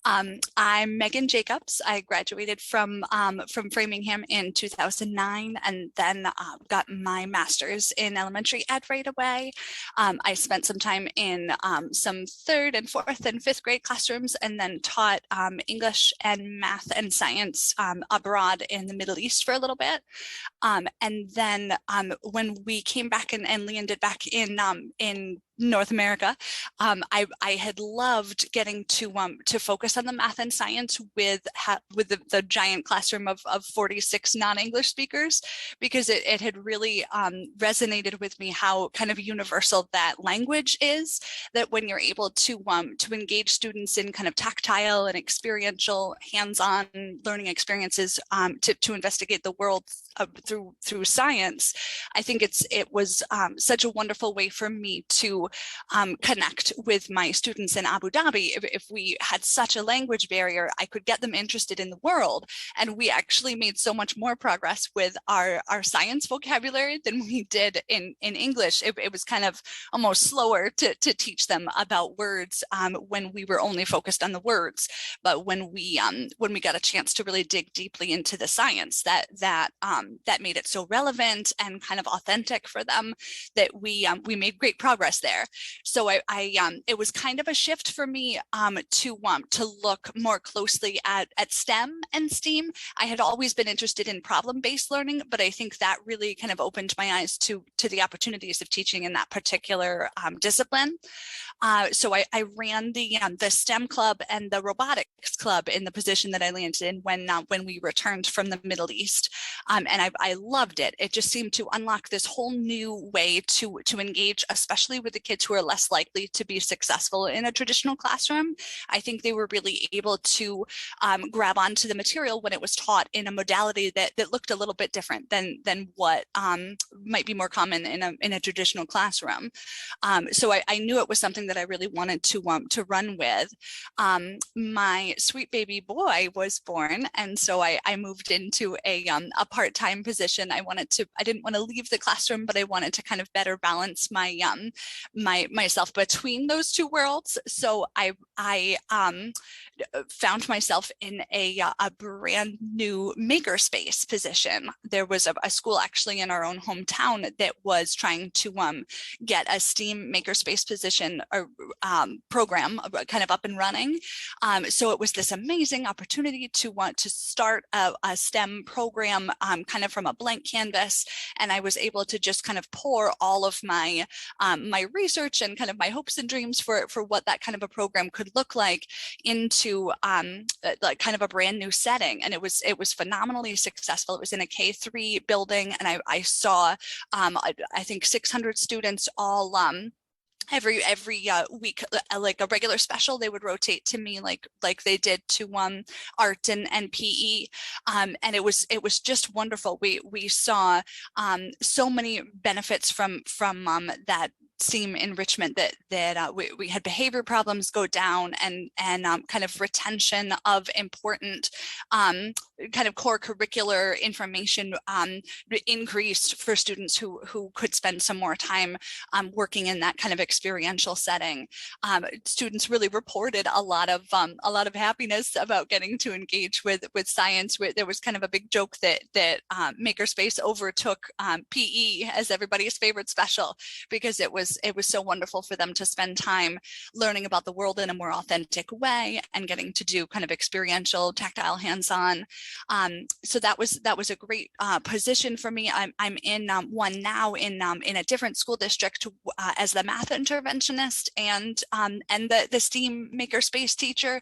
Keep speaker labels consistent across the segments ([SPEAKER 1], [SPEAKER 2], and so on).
[SPEAKER 1] I'm Megan Jacobs. I graduated from Framingham in 2009, and then got my master's in elementary ed right away. I spent some time in some third and fourth and fifth grade classrooms, and then taught English and math and science abroad in the Middle East for a little bit. And then when we came back and landed back in North America, I had loved getting to focus on the math and science with the giant classroom of 46 non-English speakers, because it had really resonated with me how kind of universal that language is, that when you're able to engage students in kind of tactile and experiential hands-on learning experiences to investigate the world through science. I think it was such a wonderful way for me to connect with my students in Abu Dhabi. If we had such a language barrier, I could get them interested in the world. And we actually made so much more progress with our science vocabulary than we did in English. It was kind of almost slower to teach them about words when we were only focused on the words. But when we got a chance to really dig deeply into the science, that made it so relevant and kind of authentic for them, that we made great progress there. So it was kind of a shift for me to look more closely at STEM and STEAM. I had always been interested in problem-based learning, but I think that really kind of opened my eyes to the opportunities of teaching in that particular discipline. So I ran the STEM club and the robotics club in the position that I landed in when we returned from the Middle East, and I loved it. It just seemed to unlock this whole new way to engage, especially with the kids who are less likely to be successful in a traditional classroom. I think they were really able to grab onto the material when it was taught in a modality that looked a little bit different than what might be more common in a traditional classroom. So I knew it was something that I really wanted to run with. My sweet baby boy was born, and so I moved into a part-time position. I didn't want to leave the classroom, but I wanted to kind of better balance myself between those two worlds. So I found myself in a brand new makerspace position. There was a school actually in our own hometown that was trying to get a STEAM makerspace position or program kind of up and running. So it was this amazing opportunity to want to start a STEM program kind of from a blank canvas. And I was able to just kind of pour all of my my research and kind of my hopes and dreams for what that kind of a program could look like into like kind of a brand new setting. And it was phenomenally successful. It was in a K3 building, and I saw I think 600 students all every week, like a regular special. They would rotate to me like they did to art and PE, and it was just wonderful. We saw so many benefits from that STEAM enrichment, that we had behavior problems go down, and kind of retention of important kind of core curricular information increased for students who could spend some more time working in that kind of experiential setting. Students really reported a lot of happiness about getting to engage with science. There was kind of a big joke that Makerspace overtook PE as everybody's favorite special, because it was so wonderful for them to spend time learning about the world in a more authentic way and getting to do kind of experiential, tactile, hands-on. So that was a great position for me. I'm in one now in a different school district as the math interventionist and the STEAM makerspace teacher.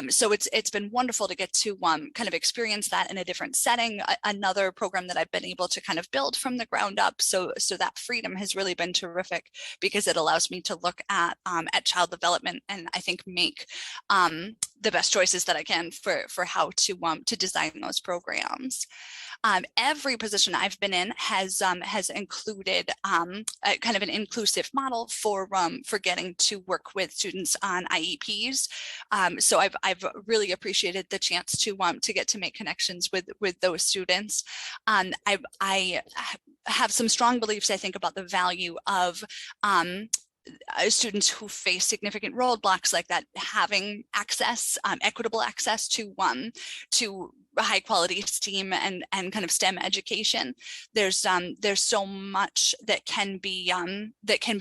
[SPEAKER 1] So it's been wonderful to get to kind of experience that in a different setting. Another program that I've been able to kind of build from the ground up. So that freedom has really been terrific, because it allows me to look at child development and I think make the best choices that I can for how to design those programs. Every position I've been in has included a kind of an inclusive model for getting to work with students on IEPs. So I've really appreciated the chance to get to make connections with those students. I have some strong beliefs, I think, about the value of students who face significant roadblocks like that, having access, equitable access to high quality STEAM and kind of STEM education. There's so much that can be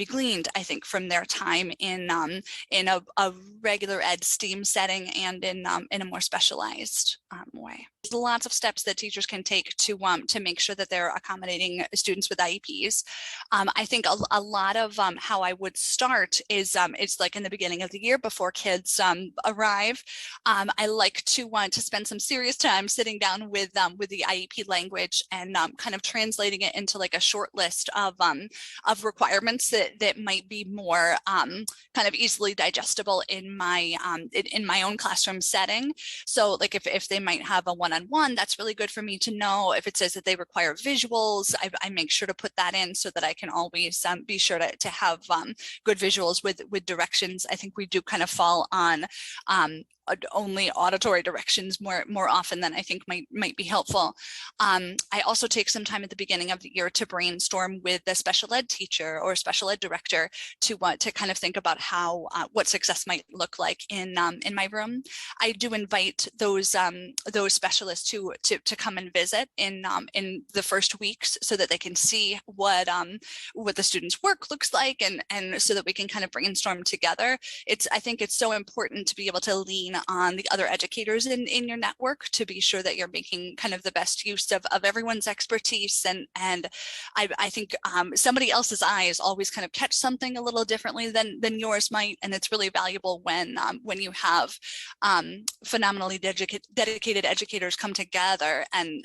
[SPEAKER 1] gleaned, I think, from their time in a regular ed STEAM setting and in a more specialized way. There's lots of steps that teachers can take to make sure that they're accommodating students with IEPs. I think a lot of how I would start is like in the beginning of the year before kids arrive. I like to spend some serious time sitting down with the IEP language and kind of translating it into like a short list of requirements that might be more kind of easily digestible in my own classroom setting. So like if they might have a one-on-one, that's really good for me to know. If it says that they require visuals, I make sure to put that in so that I can always be sure to have good visuals with directions. I think we do kind of fall on only auditory directions more often than I think might be helpful. I also take some time at the beginning of the year to brainstorm with the special ed teacher or special ed director to kind of think about how what success might look like in my room. I do invite those specialists to come and visit in the first weeks so that they can see what the students' work looks like and so that we can kind of brainstorm together. I think it's so important to be able to lean on the other educators in your network to be sure that you're making kind of the best use of everyone's expertise. And I think somebody else's eyes always kind of catch something a little differently than yours might. And it's really valuable when you have phenomenally dedicated educators come together and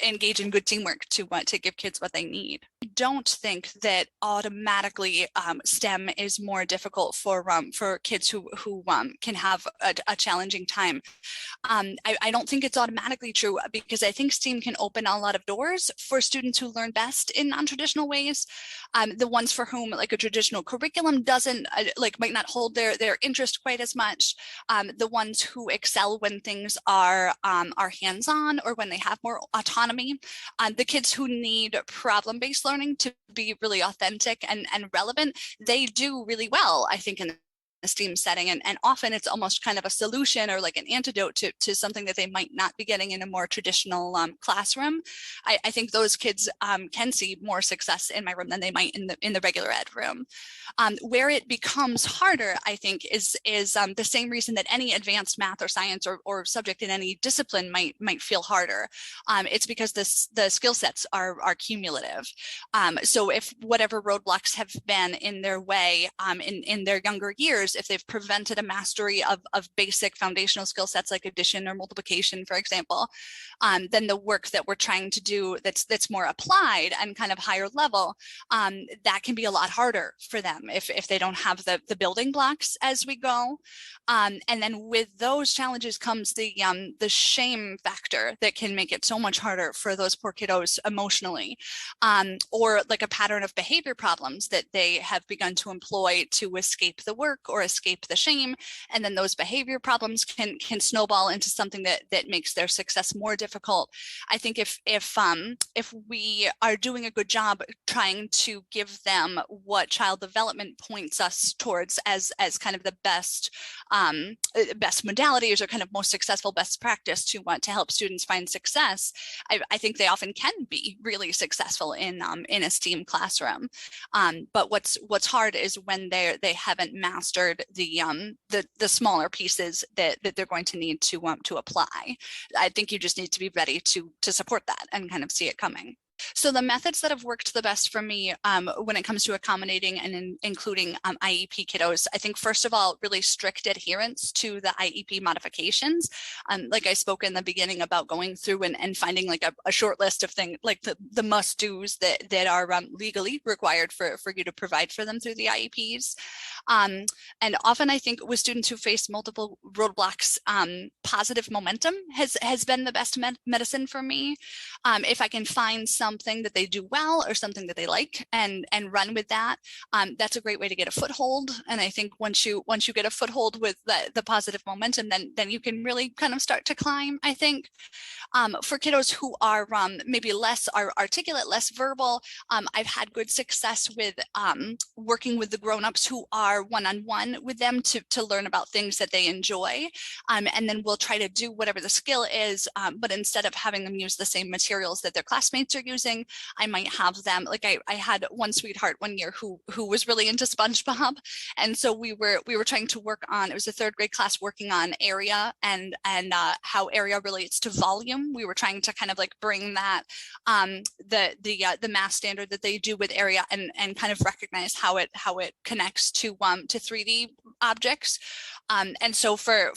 [SPEAKER 1] engage in good teamwork to give kids what they need. I don't think that automatically STEM is more difficult for kids who can have a challenging time. I don't think it's automatically true because I think STEAM can open a lot of doors for students who learn best in non-traditional ways. The ones for whom like a traditional curriculum doesn't might not hold their interest quite as much. The ones who excel when things are hands-on or when they have more autonomy. The kids who need problem-based learning to be really authentic and relevant, they do really well, I think, in a STEAM setting, and often it's almost kind of a solution or like an antidote to something that they might not be getting in a more traditional classroom. I think those kids can see more success in my room than they might in the regular ed room. Where it becomes harder, I think, is the same reason that any advanced math or science or subject in any discipline might feel harder. It's because the skill sets are cumulative. So if whatever roadblocks have been in their way in their younger years, if they've prevented a mastery of basic foundational skill sets like addition or multiplication, for example, then the work that we're trying to do that's more applied and kind of higher level, that can be a lot harder for them if they don't have the building blocks as we go. And then with those challenges comes the shame factor that can make it so much harder for those poor kiddos emotionally, or like a pattern of behavior problems that they have begun to employ to escape the work or escape the shame. And then those behavior problems can snowball into something that makes their success more difficult. I think if we are doing a good job trying to give them what child development points us towards as kind of the best modalities or kind of most successful best practice to help students find success, I think they often can be really successful in a STEAM classroom. But what's hard is when they haven't mastered the smaller pieces that they're going to need to apply. I think you just need to be ready to support that and kind of see it coming. So the methods that have worked the best for me when it comes to accommodating and including IEP kiddos, I think first of all, really strict adherence to the IEP modifications. Like I spoke in the beginning about going through and finding like a short list of things, like the must-dos that are legally required for you to provide for them through the IEPs. And often I think with students who face multiple roadblocks, positive momentum has been the best medicine for me. If I can find some something that they do well or something that they like and run with that. That's a great way to get a foothold. And I think once you get a foothold with the positive momentum, then you can really kind of start to climb, I think. For kiddos who are maybe less articulate, less verbal, I've had good success with working with the grown-ups who are one-on-one with them to learn about things that they enjoy. And then we'll try to do whatever the skill is, but instead of having them use the same materials that their classmates are using, I might have them, like I had one sweetheart one year who was really into SpongeBob. And so we were trying to work on, it was a third grade class working on area and how area relates to volume. We were trying to kind of like bring that, the math standard that they do with area and kind of recognize how it connects to 3D objects. And so for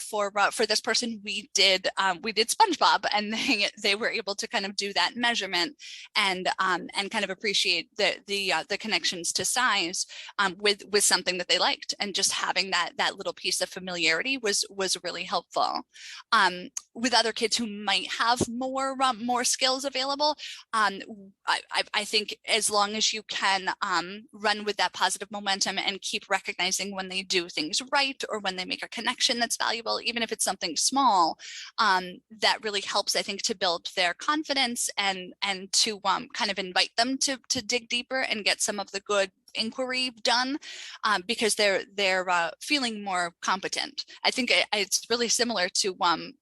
[SPEAKER 1] this person, we did SpongeBob, and they were able to kind of do that measurement and kind of appreciate the connections to size with something that they liked, and just having that little piece of familiarity was really helpful. With other kids who might have more skills available, I think as long as you can run with that positive momentum and keep recognizing when they do things right or when they make a connection that's valuable, even if it's something small, that really helps, I think, to build their confidence and to kind of invite them to dig deeper and get some of the good inquiry done, because they're feeling more competent. I think it's really similar to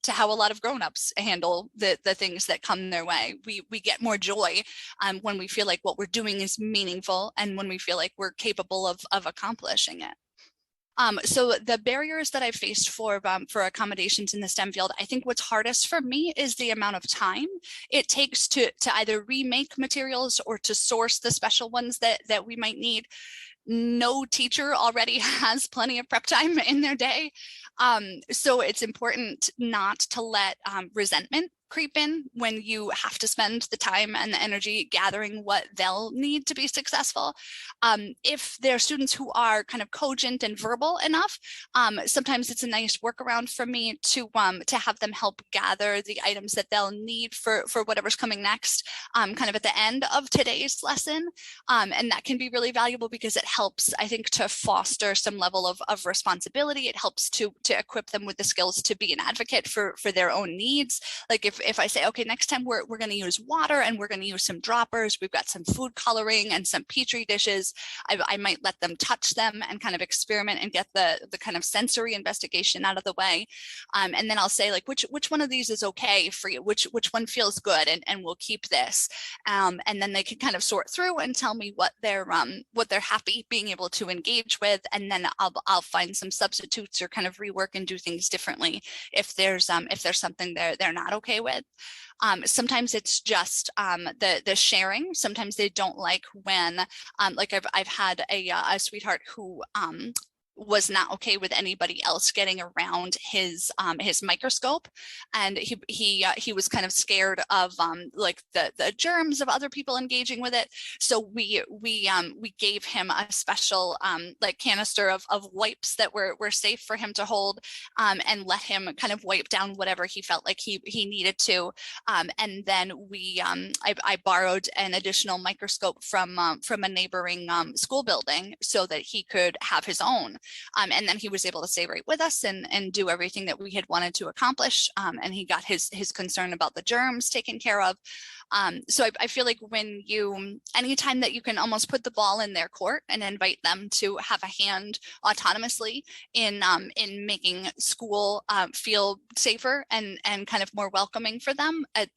[SPEAKER 1] how a lot of grown-ups handle the things that come their way. We get more joy when we feel like what we're doing is meaningful and when we feel like we're capable of accomplishing it. So the barriers that I've faced for accommodations in the STEM field, I think what's hardest for me is the amount of time it takes to either remake materials or to source the special ones that we might need. No teacher already has plenty of prep time in their day. So it's important not to let resentment creep in when you have to spend the time and the energy gathering what they'll need to be successful. If there are students who are kind of cogent and verbal enough, sometimes it's a nice workaround for me to have them help gather the items that they'll need for whatever's coming next, kind of at the end of today's lesson. And that can be really valuable because it helps, I think, to foster some level of responsibility. It helps to equip them with the skills to be an advocate for their own needs. Like if I say, okay, next time we're going to use water and we're going to use some droppers, we've got some food coloring and some Petri dishes, I might let them touch them and kind of experiment and get the kind of sensory investigation out of the way. And then I'll say, like, which one of these is okay for you? Which one feels good, and we'll keep this. And then they can kind of sort through and tell me what they're happy being able to engage with, and then I'll find some substitutes or kind of rework and do things differently if there's something they're not okay with. Sometimes it's just the sharing. Sometimes they don't like when, like I've had a sweetheart who was not okay with anybody else getting around his microscope, and he was kind of scared of like the germs of other people engaging with it. So we gave him a special like canister of wipes that were safe for him to hold, and let him kind of wipe down whatever he felt like he needed to. And then I borrowed an additional microscope from a neighboring school building so that he could have his own. And then he was able to stay right with us and do everything that we had wanted to accomplish. And he got his concern about the germs taken care of. So I feel like anytime that you can almost put the ball in their court and invite them to have a hand autonomously in making school feel safer and kind of more welcoming for them, I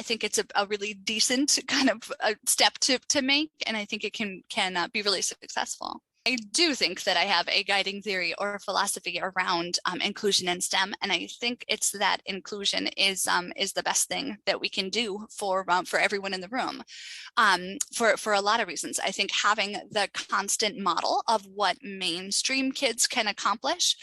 [SPEAKER 1] think it's a really decent kind of a step to make, and I think it can be really successful. I do think that I have a guiding theory or philosophy around inclusion in STEM, and I think it's that inclusion is the best thing that we can do for everyone in the room, for a lot of reasons. I think having the constant model of what mainstream kids can accomplish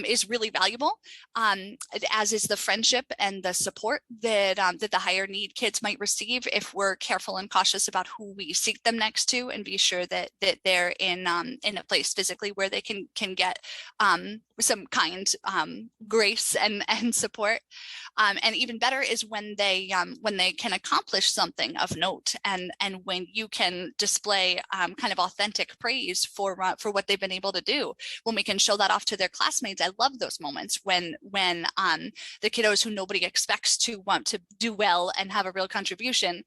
[SPEAKER 1] is really valuable, as is the friendship and the support that the higher need kids might receive if we're careful and cautious about who we seek them next to, and be sure that they're in a place physically where they can get kind grace and support. And even better is when they can accomplish something of note, and when you can display kind of authentic praise for what they've been able to do. When we can show that off to their classmates, I love those moments when the kiddos who nobody expects to want to do well and have a real contribution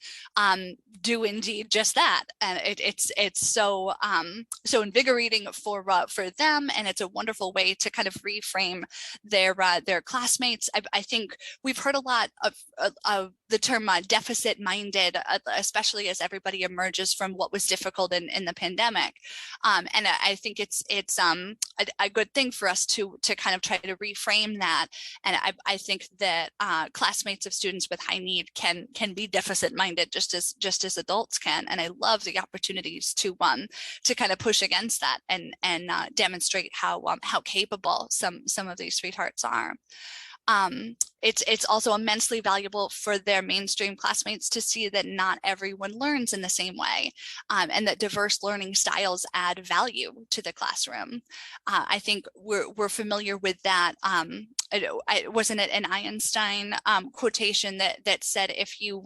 [SPEAKER 1] do indeed just that. And it's so invigorating for them, and it's a wonderful way to kind of reframe their classmates. I think we've heard a lot of the term deficit-minded, especially as everybody emerges from what was difficult in the pandemic. And I think it's a good thing for us to kind of try to reframe that. And I think that classmates of students with high need can be deficit-minded just as adults can. And I love the opportunities to kind of push against that and demonstrate how capable some of these sweethearts are. It's also immensely valuable for their mainstream classmates to see that not everyone learns in the same way, and that diverse learning styles add value to the classroom. I think we're familiar with that. Wasn't it an Einstein quotation that said, if you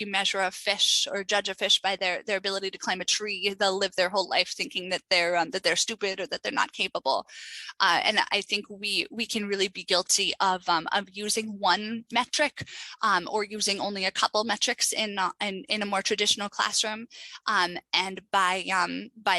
[SPEAKER 1] measure a fish or judge a fish by their ability to climb a tree, they'll live their whole life thinking that they're stupid or that they're not capable. And I think we can really be guilty of using one metric or using only a couple metrics in a more traditional classroom. And by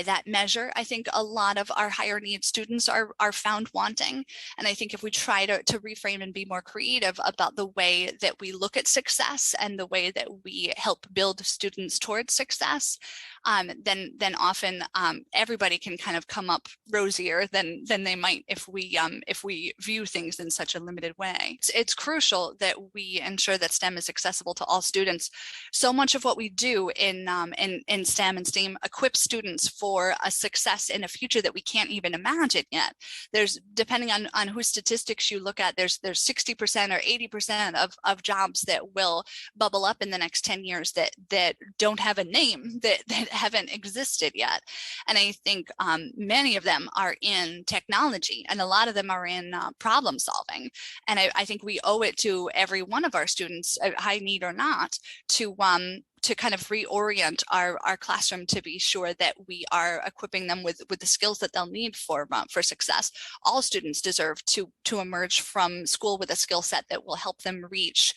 [SPEAKER 1] that measure, I think a lot of our higher needs students are found wanting. And I think if we try to reframe and be more creative about the way that we look at success and the way that we help build students towards success, then often everybody can kind of come up rosier than they might if we view things in such a limited way. It's crucial that we ensure that STEM is accessible to all students. So much of what we do in STEM and STEAM equips students for a success in a future that we can't even imagine yet. There's, depending on whose statistics you look at, there's 60% or 80% of jobs that will bubble up in the next 10 years that don't have a name, that haven't existed yet. And I think many of them are in technology, and a lot of them are in problem solving. And I think we owe it to every one of our students, high need or not, to kind of reorient our classroom to be sure that we are equipping them with the skills that they'll need for success. All students deserve to emerge from school with a skill set that will help them reach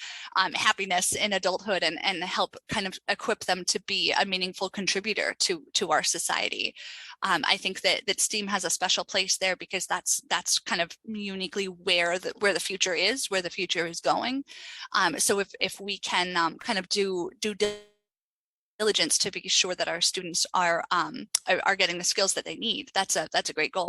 [SPEAKER 1] happiness in adulthood and help kind of equip them to be a meaningful contributor to our society. I think that STEAM has a special place there because that's kind of uniquely where the future is, where the future is going. So if we can kind of do diligence to be sure that our students are getting the skills that they need, that's a great goal.